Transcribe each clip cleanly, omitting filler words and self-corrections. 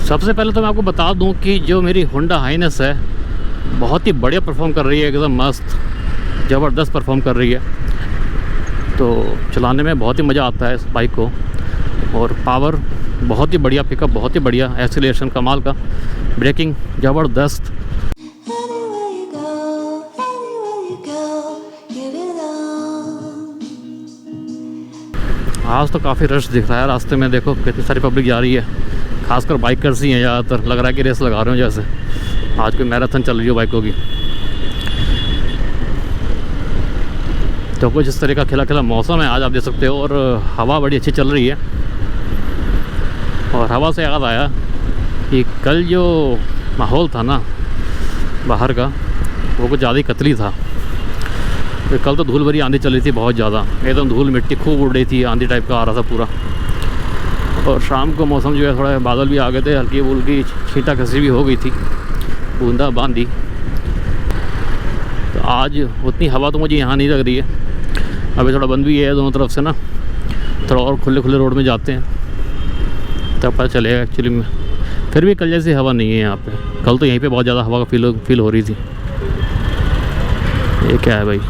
सबसे पहले तो मैं आपको बता दूं कि जो मेरी होंडा हाइनेस है बहुत ही बढ़िया परफॉर्म कर रही है, एकदम मस्त ज़बरदस्त परफॉर्म कर रही है। तो चलाने में बहुत ही मज़ा आता है इस बाइक को, और पावर बहुत ही बढ़िया, पिकअप बहुत ही बढ़िया, एक्सीलरेशन कमाल का, ब्रेकिंग ज़बरदस्त। आज तो काफ़ी रश दिख रहा है रास्ते में, देखो कितनी सारी पब्लिक जा रही है, खासकर बाइकर्स ही हैं ज़्यादातर। लग रहा है कि रेस लगा रहे हो जैसे आज कोई मैराथन चल रही हो बाइकों की। तो कुछ इस तरह का खिला खिला मौसम है आज, आप देख सकते हो, और हवा बड़ी अच्छी चल रही है। और हवा से याद आया कि कल जो माहौल था ना बाहर का, वो कुछ ज़्यादा ही कतली था। तो कल तो धूल भरी आंधी चल रही थी, बहुत ज़्यादा, एकदम धूल मिट्टी खूब उड़ रही थी, आंधी टाइप का आ रहा था पूरा। और शाम को मौसम जो है थोड़ा बादल भी आ गए थे, हल्की फुल्की छींटा खसी भी हो गई थी, बूंदा बांदी। तो आज उतनी हवा तो मुझे यहाँ नहीं लग रही है। अभी थोड़ा बंद भी है दोनों तरफ से ना, थोड़ा और खुले खुले रोड में जाते हैं तब पता चलेगा एक्चुअली में। फिर भी कल जैसी हवा नहीं है यहाँ पे। कल तो यहीं पे बहुत ज़्यादा हवा का फील हो रही थी। ये क्या है भाई?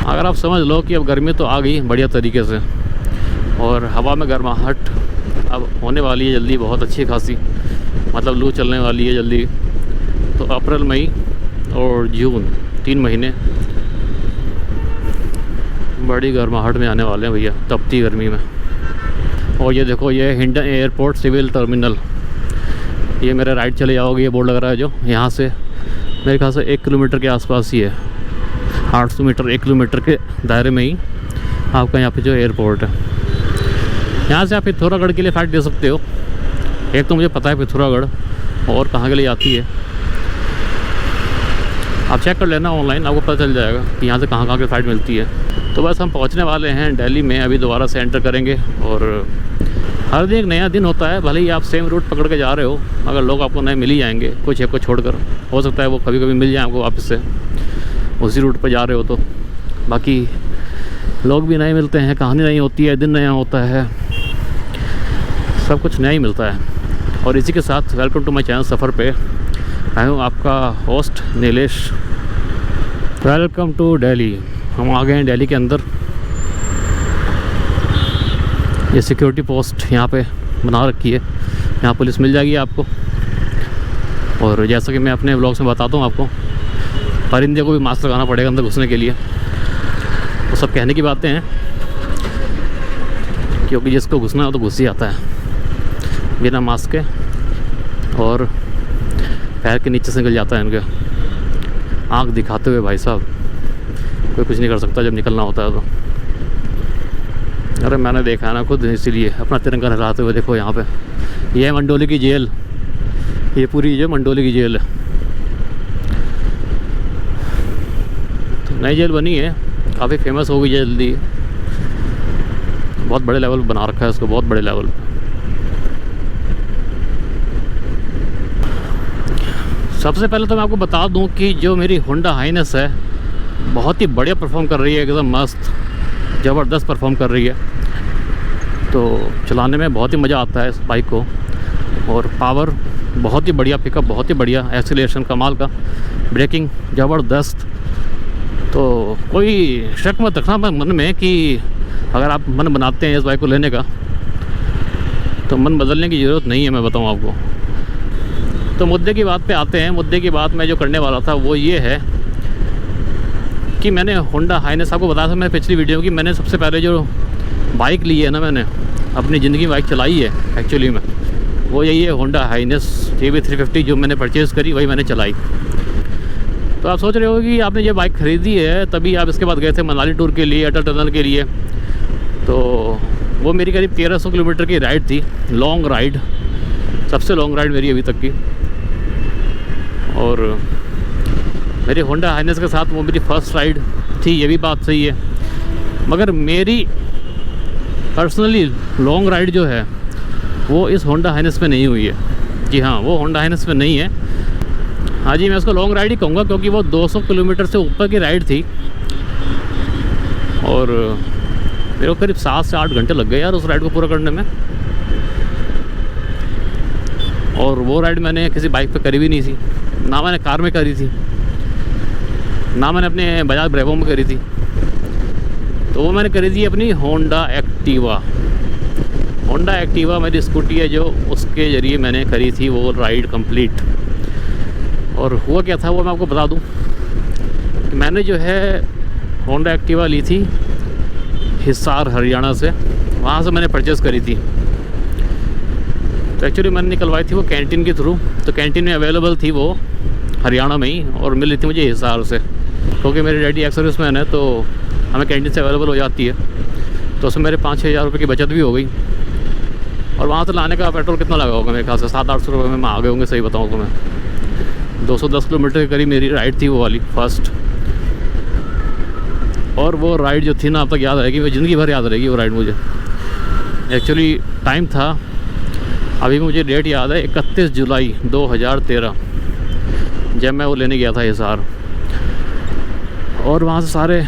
अगर आप समझ लो कि अब गर्मी तो आ गई बढ़िया तरीके से, और हवा में गर्माहट अब होने वाली है जल्दी, बहुत अच्छी खासी, मतलब लू चलने वाली है जल्दी। तो अप्रैल, मई और जून 3 महीने बड़ी गर्माहट में आने वाले हैं भैया, तपती गर्मी में। और ये देखो, ये हिंडन एयरपोर्ट सिविल टर्मिनल, ये मेरे राइट चले जाओगे, ये बोर्ड लग रहा है जो, यहाँ से मेरे ख्याल से 1 किलोमीटर के आसपास ही है, 800 मीटर 1 किलोमीटर के दायरे में ही आपका यहाँ पे जो एयरपोर्ट है। यहाँ से आप पिथौरागढ़ के लिए फ़्लाइट दे सकते हो। एक तो मुझे पता है पिथौरागढ़, और कहाँ के लिए आती है आप चेक कर लेना ऑनलाइन, आपको पता चल जाएगा कि यहाँ से कहाँ कहाँ की फ़्लाइट मिलती है। तो बस हम पहुँचने वाले हैं दिल्ली में, अभी दोबारा से एंटर करेंगे। और हर दिन एक नया दिन होता है, भले ही आप सेम रूट पकड़ के जा रहे हो, अगर लोग आपको नए मिल ही जाएंगे, कुछ एक को छोड़कर। हो सकता है वो कभी कभी मिल जाए आपको वापस से उसी रूट पर जा रहे हो तो। बाकी लोग भी नए मिलते हैं, कहानी नई होती है, दिन नया होता है, सब कुछ नया ही मिलता है। और इसी के साथ welcome to my channel Safar पे। मैं हूँ आपका host Nilesh. Welcome to Delhi. हम आ गए हैं दिल्ली के अंदर। ये सिक्योरिटी पोस्ट यहाँ पे बना रखी है, यहाँ पुलिस मिल जाएगी आपको। और जैसा कि मैं अपने व्लॉग्स में बताता हूँ आपको, परिंदे को भी मास्क लगाना पड़ेगा अंदर घुसने के लिए। वो सब कहने की बातें हैं, क्योंकि जिसको घुसना हो तो घुस ही आता है बिना मास्क के, और पैर के नीचे से निकल जाता है इनके, आँख दिखाते हुए। भाई साहब, कोई कुछ नहीं कर सकता जब निकलना होता है तो। अरे मैंने देखा है ना खुद, इसीलिए अपना तिरंगा लहराते हुए। देखो यहाँ पे, ये है मंडोली की जेल, ये पूरी जो मंडोली की जेल है, तो नई जेल बनी है, काफ़ी फेमस हो गई है जल्दी, बहुत बड़े लेवल पर बना रखा है इसको, बहुत बड़े लेवल पर। सबसे पहले तो मैं आपको बता दूं कि जो मेरी होंडा हाइनेस है बहुत ही बढ़िया परफॉर्म कर रही है, एकदम मस्त ज़बरदस्त परफॉर्म कर रही है। तो चलाने में बहुत ही मज़ा आता है इस बाइक को, और पावर बहुत ही बढ़िया, पिकअप बहुत ही बढ़िया, एक्सीलरेशन कमाल का, ब्रेकिंग ज़बरदस्त। तो कोई शक मत रखना मन में कि अगर आप मन बनाते हैं इस बाइक को लेने का तो मन बदलने की ज़रूरत नहीं है, मैं बताऊँ आपको। तो मुद्दे की बात पे आते हैं। मुद्दे की बात मैं जो करने वाला था वो ये है कि मैंने होंडा हाइनेस, आपको बताया था मैं पिछली वीडियो की, मैंने सबसे पहले जो बाइक ली है ना, मैंने अपनी ज़िंदगी में बाइक चलाई है एक्चुअली में, वो यही है होंडा हाइनेस JB 350 जो मैंने परचेज़ करी, वही मैंने चलाई। तो आप सोच रहे हो कि आपने ये बाइक ख़रीदी है तभी आप इसके बाद गए थे मनाली टूर के लिए, अटल टनल के लिए। तो वो मेरी करीब 1300 किलोमीटर की राइड थी, लॉन्ग राइड, सबसे लॉन्ग राइड मेरी अभी तक की। और मेरी होंडा हाइनेस के साथ वो मेरी फ़र्स्ट राइड थी, ये भी बात सही है। मगर मेरी पर्सनली लॉन्ग राइड जो है वो इस होंडा हाइनेस में नहीं हुई है। जी हाँ, वो होंडा हाइनेस में नहीं है। हाँ जी, मैं उसको लॉन्ग राइड ही कहूँगा, क्योंकि वो 200 किलोमीटर से ऊपर की राइड थी। और मेरे को करीब 7 से 8 घंटे लग गए यार उस राइड को पूरा करने में। और वो राइड मैंने किसी बाइक पे करी भी नहीं थी, ना मैंने कार में करी थी, ना मैंने अपने बजाज ब्रेवो में करी थी। तो वो मैंने करी थी अपनी होंडा एक्टिवा। होंडा एक्टिवा मेरी स्कूटी है जो, उसके ज़रिए मैंने करी थी वो राइड कंप्लीट। और हुआ क्या था वो मैं आपको बता दूं कि मैंने जो है होंडा एक्टिवा ली थी हिसार हरियाणा से, वहाँ से मैंने परचेज़ करी थी। तो एक्चुअली मैंने निकलवाई थी वो कैंटीन के थ्रू, तो कैंटीन में अवेलेबल थी वो हरियाणा में ही, और मिली थी मुझे हिसार से, क्योंकि मेरे डैडी एक्स सर्विसमैन है तो हमें कैंटीन से अवेलेबल हो जाती है। तो उसमें मेरे 5-6 हज़ार रुपये की बचत भी हो गई। और वहाँ से लाने का पेट्रोल कितना लगा होगा, मेरे ख्याल से 700-800 रुपये में आ गए होंगे, सही बताऊँ तो मैं। 210 किलोमीटर के करीब मेरी राइड थी वो वाली फर्स्ट। और वो राइड जो थी ना अब तक याद रहेगी, वो ज़िंदगी भर याद रहेगी वो राइड मुझे। एक्चुअली टाइम था, अभी मुझे डेट याद है, 31 जुलाई 2013 जब मैं वो लेने गया था हिसार। और वहाँ से सारे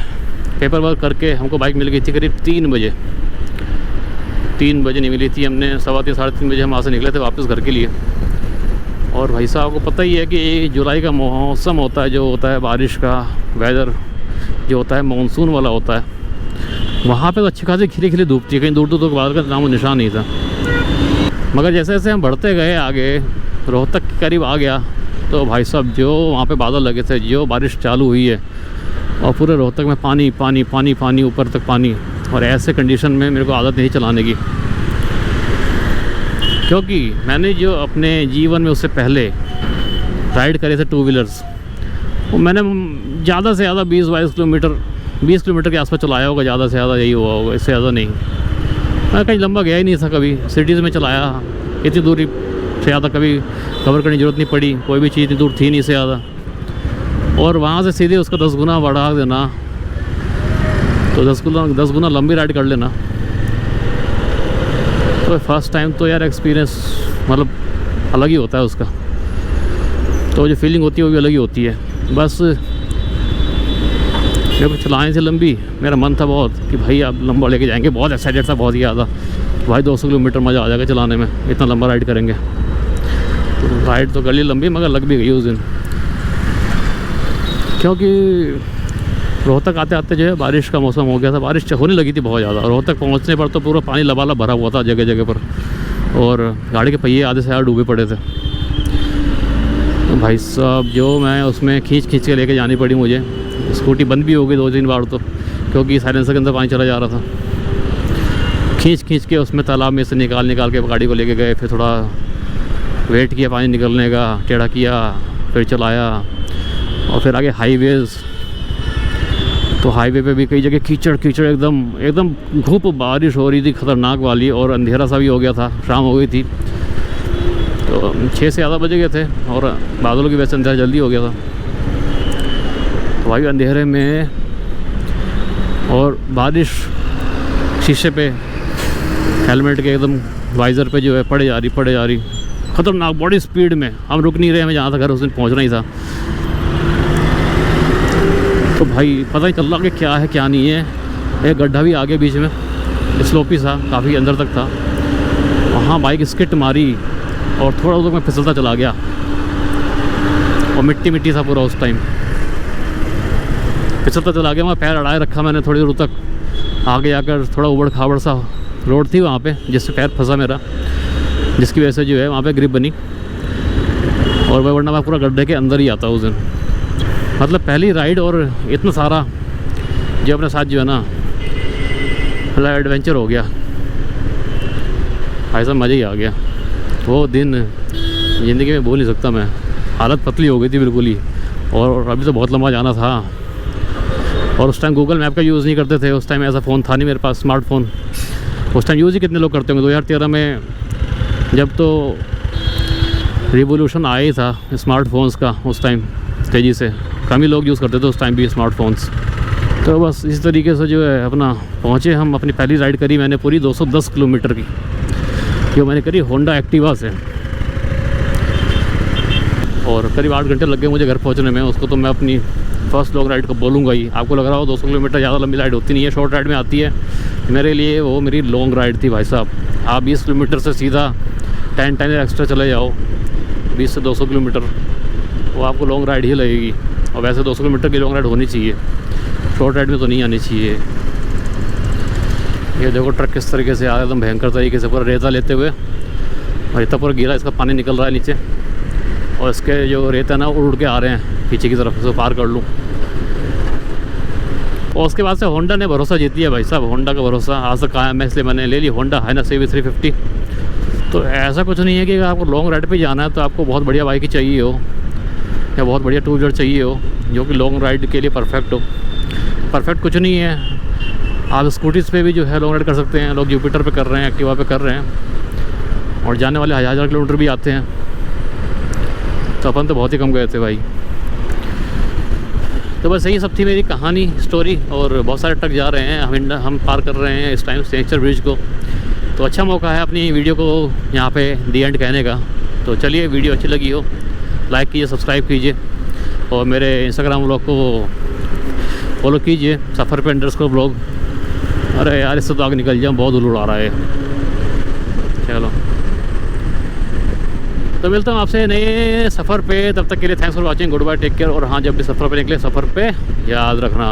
पेपर वर्क करके हमको बाइक मिल गई थी करीब 3 बजे। 3 बजे नहीं मिली थी, हमने 3:15 साढ़े 3 बजे हम वहाँ से निकले थे वापस घर के लिए। और भाई साहब को पता ही है कि जुलाई का मौसम होता है, जो होता है बारिश का वेदर जो होता है मानसून वाला होता है। वहाँ पे तो अच्छी खासी खिली खिली धूप थी, कहीं दूर दूर तक बादल का नामो निशान नहीं था। मगर जैसे जैसे हम बढ़ते गए आगे, रोहतक के करीब आ गया, तो भाई साहब जो वहाँ पे बादल लगे थे, जो बारिश चालू हुई है, और पूरे रोहतक में पानी पानी पानी पानी, ऊपर तक पानी। और ऐसे कंडीशन में मेरे को आदत नहीं चलाने की, क्योंकि मैंने जो अपने जीवन में उससे पहले राइड करे थे 2 व्हीलर्स, वो मैंने ज़्यादा से ज़्यादा 20 किलोमीटर के आसपास चलाया होगा, ज़्यादा से ज़्यादा यही हुआ होगा, इससे ज़्यादा नहीं। मैं कहीं लंबा गया ही नहीं था कभी, सिटीज़ में चलाया, इतनी दूरी से ज़्यादा कभी कवर करने की ज़रूरत नहीं पड़ी, कोई भी चीज़ इतनी दूर थी नहीं से ज़्यादा। और वहाँ से सीधे उसका 10 गुना बढ़ा देना, तो 10 गुना लंबी राइड कर लेना। तो फर्स्ट टाइम तो यार एक्सपीरियंस मतलब अलग ही होता है उसका, तो जो फीलिंग होती है वो भी अलग ही होती है। बस मेरे को चलाने से लंबी मेरा मन था बहुत कि भाई आप लंबा लेके जाएंगे, बहुत एक्साइटेड था, बहुत ही ज़्यादा भाई 200 किलोमीटर मज़ा आ जाएगा चलाने में, इतना लंबा राइड करेंगे। तो राइड तो कर ली लंबी, मगर लग भी गई उस दिन, क्योंकि रोहतक आते आते जो है बारिश का मौसम हो गया था, बारिश होने लगी थी बहुत ज़्यादा। रोहतक पहुंचने पर तो पूरा पानी लबालब भरा हुआ था जगह जगह पर, और गाड़ी के पहिए आधे से ज़्यादा डूबे पड़े थे। तो भाई साहब जो मैं उसमें खींच के लेके जानी पड़ी मुझे, स्कूटी बंद भी हो गई 2-3 बार तो, क्योंकि साइलेंसर के अंदर पानी चला जा रहा था। खींच के उसमें तालाब में से निकाल के गाड़ी को लेके गए, फिर थोड़ा वेट किया पानी निकलने का, टेढ़ा किया, फिर चलाया। और फिर आगे हाईवेज़, तो हाईवे पे भी कई जगह कीचड़ एकदम धूप, बारिश हो रही थी ख़तरनाक वाली, और अंधेरा सा भी हो गया था, शाम हो गई थी। तो 6 से ज़्यादा बजे गए थे, और बादलों की वजह से अंधेरा जल्दी हो गया था। तो भाई अंधेरे में और बारिश शीशे पे, हेलमेट के एकदम वाइज़र पे जो है पड़े जा रही ख़तरनाक, बड़ी स्पीड में। हम रुक नहीं रहे, हमें जहाँ था घर उस दिन पहुँचना ही था। तो भाई पता ही चल रहा कि क्या है क्या नहीं है। एक गड्ढा भी आगे बीच में, स्लोपी सा काफ़ी अंदर तक था, वहाँ बाइक स्किट मारी और थोड़ा दूर में फिसलता चला गया, और मिट्टी था पूरा उस टाइम। फिसलता चला गया, वहाँ पैर अड़ाए रखा मैंने थोड़ी दूर तक। आगे आकर थोड़ा उबड़ खाबड़ सा रोड थी वहाँ पे, जिससे पैर फंसा मेरा, जिसकी वजह से जो है वहाँ पे ग्रिप बनी, और वरना मैं पूरा गड्ढे के अंदर ही आता उस दिन। मतलब पहली राइड और इतना सारा जो अपने साथ जो है ना मतलब एडवेंचर हो गया, ऐसा मज़ा ही आ गया। वो दिन ज़िंदगी में भूल नहीं सकता मैं। हालत पतली हो गई थी बिल्कुल ही, और अभी तो बहुत लंबा जाना था। और उस टाइम गूगल मैप का यूज़ नहीं करते थे, उस टाइम ऐसा फ़ोन था नहीं मेरे पास, स्मार्टफोन। उस टाइम यूज़ ही कितने लोग करते होंगे, 2013 में जब तो रिवोल्यूशन आया ही था स्मार्टफोन्स का, उस टाइम तेज़ी से कम ही लोग यूज़ करते थे उस टाइम भी स्मार्टफोन्स। तो बस इस तरीके से जो है अपना पहुँचे हम। अपनी पहली राइड करी मैंने पूरी 210 किलोमीटर की, जो मैंने करी होंडा एक्टिवा से, और करीब 8 घंटे लग गए मुझे घर पहुंचने में। उसको तो मैं अपनी फर्स्ट लॉन्ग राइड को बोलूँगा ही। आपको लग रहा हो 200 किलोमीटर ज़्यादा लंबी राइड होती नहीं है, शॉर्ट राइड में आती है। मेरे लिए वो मेरी लॉन्ग राइड थी भाई साहब। आप 20 किलोमीटर से सीधा 10 एक्स्ट्रा चले जाओ, 20 से 200 किलोमीटर, वो आपको लॉन्ग राइड ही लगेगी। और वैसे 200 किलोमीटर की लॉन्ग राइड होनी चाहिए, शॉर्ट राइड में तो नहीं आनी चाहिए। ये देखो ट्रक किस तरीके से आ रहा है, एकदम भयंकर तरीके से पूरा रेता लेते हुए। और इतना पूरा गीला, इसका पानी निकल रहा है नीचे, और इसके जो रेत है ना उड़ के आ रहे हैं पीछे की तरफ से, पार कर लूँ। और उसके बाद से होंडा ने भरोसा जीत लिया भाई साहब। होंडा का भरोसा आज तक कायम है, इसलिए मैंने ले ली होंडा हाइनस CB 350। तो ऐसा कुछ नहीं है कि अगर आपको लॉन्ग राइड पे जाना है तो आपको बहुत बढ़िया बाइक ही चाहिए हो या बहुत बढ़िया टू व्हीलर चाहिए हो जो कि लॉन्ग राइड के लिए परफेक्ट हो। परफेक्ट कुछ नहीं है, आप स्कूटीज़ पे भी जो है लॉन्ग राइड कर सकते हैं। लोग जुपिटर पे कर रहे हैं, एक्टिवा पे कर रहे हैं, और जाने वाले 1000 किलोमीटर भी आते हैं। तो अपन तो बहुत ही कम गए थे भाई। तो बस यही सब थी मेरी कहानी, स्टोरी। और बहुत सारे ट्रक जा रहे हैं, हम पार कर रहे हैं इस टाइम सेंचर ब्रिज को। तो अच्छा मौका है अपनी वीडियो को यहाँ पे दी एंड कहने का। तो चलिए, वीडियो अच्छी लगी हो लाइक कीजिए, सब्सक्राइब कीजिए, और मेरे इंस्टाग्राम ब्लॉग को फॉलो कीजिए, सफ़र पे _ब्लॉग। अरे यार, इससे तो आगे निकल जाऊँ, बहुत धूल उड़ा रहा है। चलो, तो मिलता हूँ आपसे नए सफ़र पे। तब तक के लिए thanks for watching, goodbye, take care. और हाँ, जब भी सफ़र पे निकले, सफ़र पे याद रखना